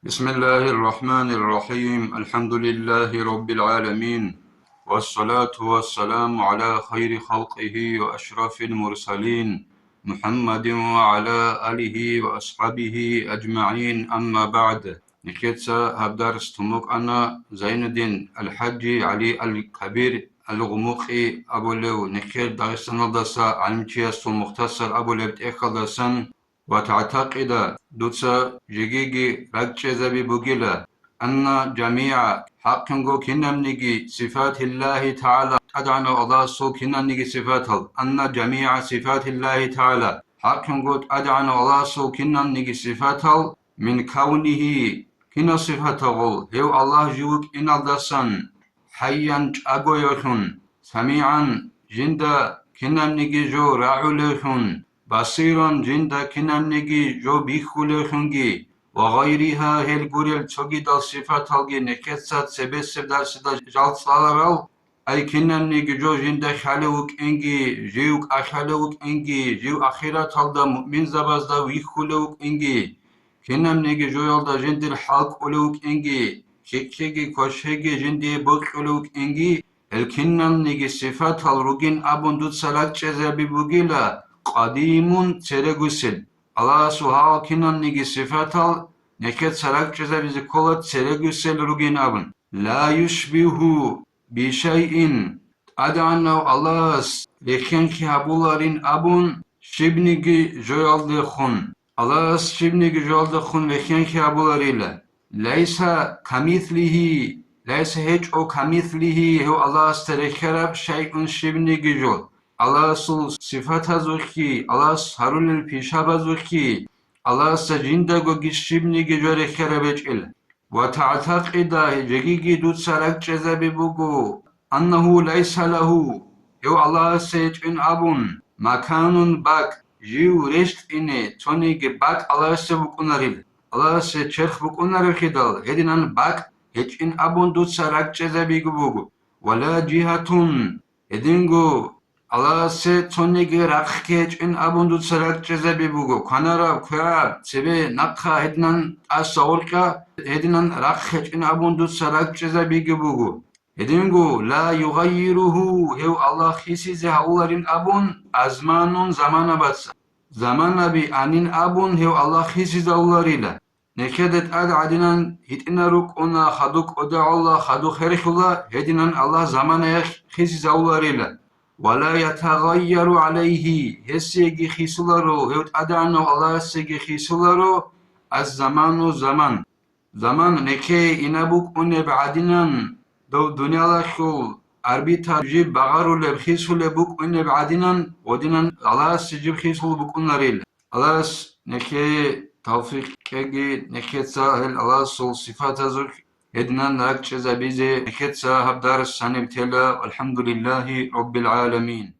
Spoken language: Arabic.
بسم الله الرحمن الرحيم الحمد لله رب العالمين والصلاة والسلام على خير خلقه وأشرف المرسلين محمد وعلى آله وأصحابه أجمعين أما بعد نكتسا هبدار استموك أنا زين الدين الحج علي الكبير الغموقي أبو لو نكت داغستان دسا علمتياس مختصر أبو لبت إخلصن وتعتقد دوتسا جيجيجي رجزبي بوغيلا أن جميع حقنغو كنمنيجي صفات الله تعالى أدعنا الله سو كنمنيجي صفاته أن جميع صفات الله تعالى حقنغو أدعنا الله سو كنمنيجي صفاته من كونه كنا صفاته هو الله جوك إن الدسان حيا أغويوخن سميعا جندا كنمنيجي جو راعولوخن بصيرا جندا كنمنيجي جو بيخولوخنجي وغيرها هلغوريل تشوغيدال صفات هلغي نكتسات سبسب دارسدا جالصالارال أي كنمنيجي جو جندا خالوك إنجي جيوك أخالوك إنجي جيو أخيرات هلدا مؤمن زبازدا ويخولوك إنجي كنمنيجي جو يلدا جندر حالك أولوك إنجي كيكيجي كوشيجي جندي بوك أولوك إنجي الكنمنيجي صفات هلروجين أبون دوت سلاك جزابي بوغيلا قديم ترغسل الله سبحانه كنمنيجي صفات هل نكت سلاك جزابي زكولت ترغسل روجين أبن لا يشبه بشيء أدعنا الله لكن كابولارين أبون شبنيجي جوالد خون الله شبنيجي جوالد خون لكن كابولاريلا ليس كمثله ليس هيج أو كمثله هو الله استركب شيء شبنيجي جول الله سل صفات زوجي الله هارون البيشاب زوجي الله سجندا جوجي شبنيجي جوري خربجل وتعتقد جيجي دوت سرك جزابي بوغو أنه ليس له هو الله سيجن أبون مكان باك جيو رشت إني تونيج باك الله سبكوناريل الله سيجرخ بكوناريل خدال هدينان باك هيجن أبون دوت سرك جزابي بوغو ولا جهتون هدينغو الله سيجنيج رخ هيجن أبون دوت سرك جزابي بوغو كانارا كواب سبي نقا هدينان أساوركا هدينان رخ هيجن أبون دوت سرك جزابي بوغو هدينغو لا يغيره هو الله خيسي زهولارين أبون أزمانون زمان بس زمان بي أنين أبون هو الله خيسي زهولاريلا نكدت أد عدنان هتنا روك أنا خدوك أدع الله خدو خيرخ الله هدنان الله زمان خيسي زهولاريلا ولا يتغير عليه هسيجي خيسولارو هوت أدعنو الله هسيجي خيسولارو الزمان زمان زمان نكي إنابوك أني بعدنان دو دنيا لخول أربيتا جيب بغارو لبخيسو لبوك إني بعدنان ودنان الله سجيب خيسو لبوك أناريل الله نكي توفيق كي نكي تساهل الله سول صفات زوك هدنان ناك چزا بيزي نكي تساهب دار السنة بتلا والحمد لله رب العالمين